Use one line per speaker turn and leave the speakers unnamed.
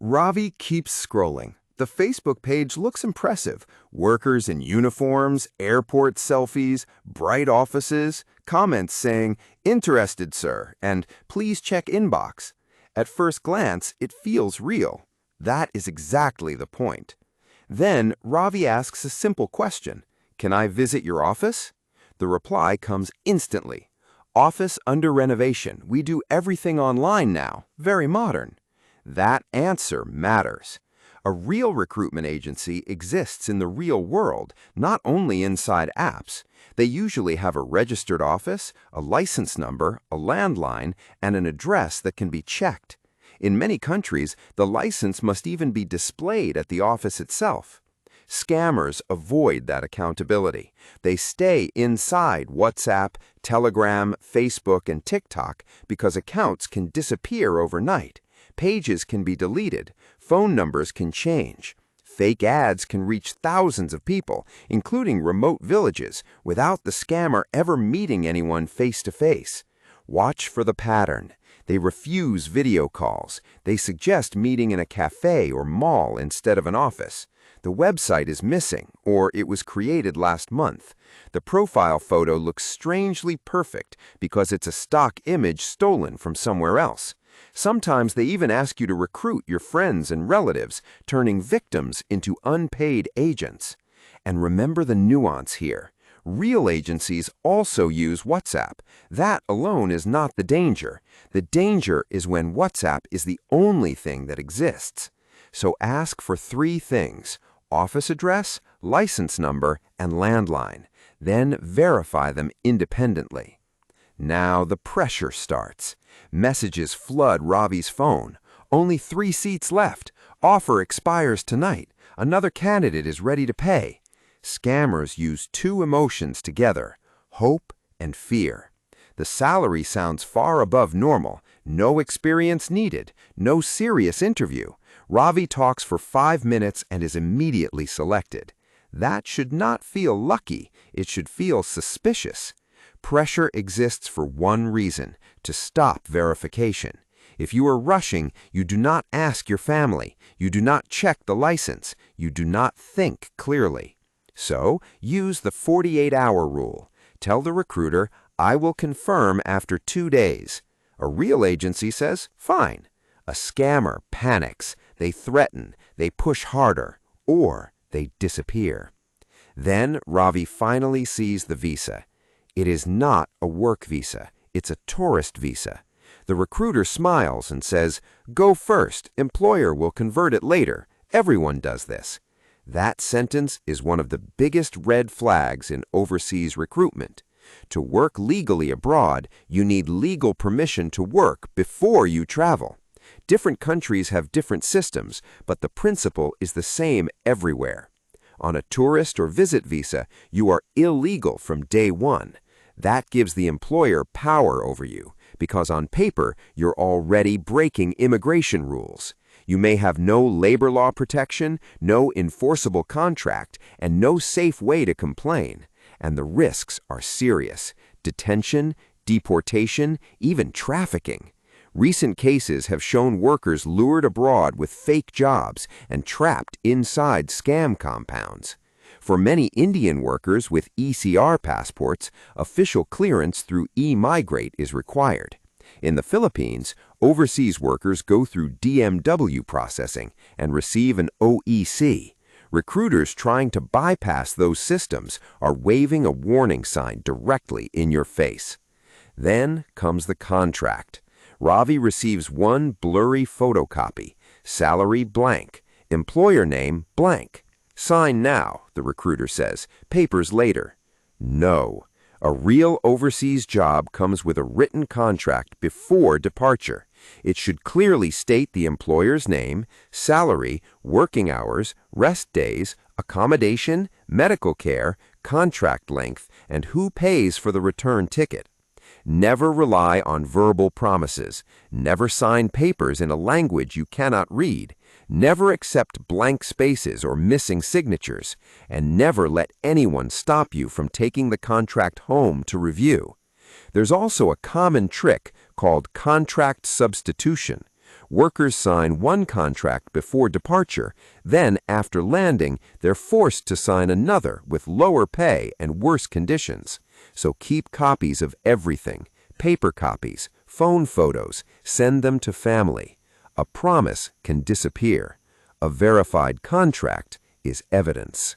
Ravi keeps scrolling. The Facebook page looks impressive. Workers in uniforms, airport selfies, bright offices, comments saying, "Interested, sir," and "Please check inbox." At first glance, it feels real. That is exactly the point. Then Ravi asks a simple question. "Can I visit your office?" The reply comes instantly. "Office under renovation. We do everything online now. Very modern." That answer matters. A real recruitment agency exists in the real world, not only inside apps. They usually have a registered office, a license number, a landline, and an address that can be checked. In many countries, the license must even be displayed at the office itself. Scammers avoid that accountability. They stay inside WhatsApp, Telegram, Facebook, and TikTok because accounts can disappear overnight. Pages can be deleted. Phone numbers can change. Fake ads can reach thousands of people, including remote villages, without the scammer ever meeting anyone face-to-face. Watch for the pattern. They refuse video calls. They suggest meeting in a cafe or mall instead of an office. The website is missing, or it was created last month. The profile photo looks strangely perfect because it's a stock image stolen from somewhere else. Sometimes they even ask you to recruit your friends and relatives, turning victims into unpaid agents. And remember the nuance here. Real agencies also use WhatsApp. That alone is not the danger. The danger is when WhatsApp is the only thing that exists. So ask for 3 things: office address, license number, and landline. Then verify them independently. Now the pressure starts. Messages flood Ravi's phone. Only 3 seats left. Offer expires tonight. Another candidate is ready to pay. Scammers use 2 emotions together: hope and fear. The salary sounds far above normal. No experience needed. No serious interview. Ravi talks for 5 minutes and is immediately selected. That should not feel lucky. It should feel suspicious. Pressure exists for one reason: to stop verification. If you are rushing, you do not ask your family. You do not check the license. You do not think clearly. So, use the 48-hour rule. Tell the recruiter, "I will confirm after 2 days." A real agency says, "Fine." A scammer panics. They threaten. They push harder. Or they disappear. Then Ravi finally sees the visa. It is not a work visa. It's a tourist visa. The recruiter smiles and says, "Go first. Employer will convert it later. Everyone does this." That sentence is one of the biggest red flags in overseas recruitment. To work legally abroad, you need legal permission to work before you travel. Different countries have different systems, but the principle is the same everywhere. On a tourist or visit visa, you are illegal from day one. That gives the employer power over you, because on paper, you're already breaking immigration rules. You may have no labor law protection, no enforceable contract, and no safe way to complain. And the risks are serious: detention, deportation, even trafficking. Recent cases have shown workers lured abroad with fake jobs and trapped inside scam compounds. For many Indian workers with ECR passports, official clearance through e-migrate is required. In the Philippines, overseas workers go through DMW processing and receive an OEC. Recruiters trying to bypass those systems are waving a warning sign directly in your face. Then comes the contract. Ravi receives one blurry photocopy: salary blank, employer name blank. "Sign now," the recruiter says, "papers later." No. A real overseas job comes with a written contract before departure. It should clearly state the employer's name, salary, working hours, rest days, accommodation, medical care, contract length, and who pays for the return ticket. Never rely on verbal promises. Never sign papers in a language you cannot read. Never accept blank spaces or missing signatures. And never let anyone stop you from taking the contract home to review. There's also a common trick called contract substitution.
Workers sign one contract before departure, then after landing, they're forced to sign another with lower pay and worse conditions. So keep copies of everything, paper copies, phone photos, send them to family. A promise can disappear. A verified contract is evidence.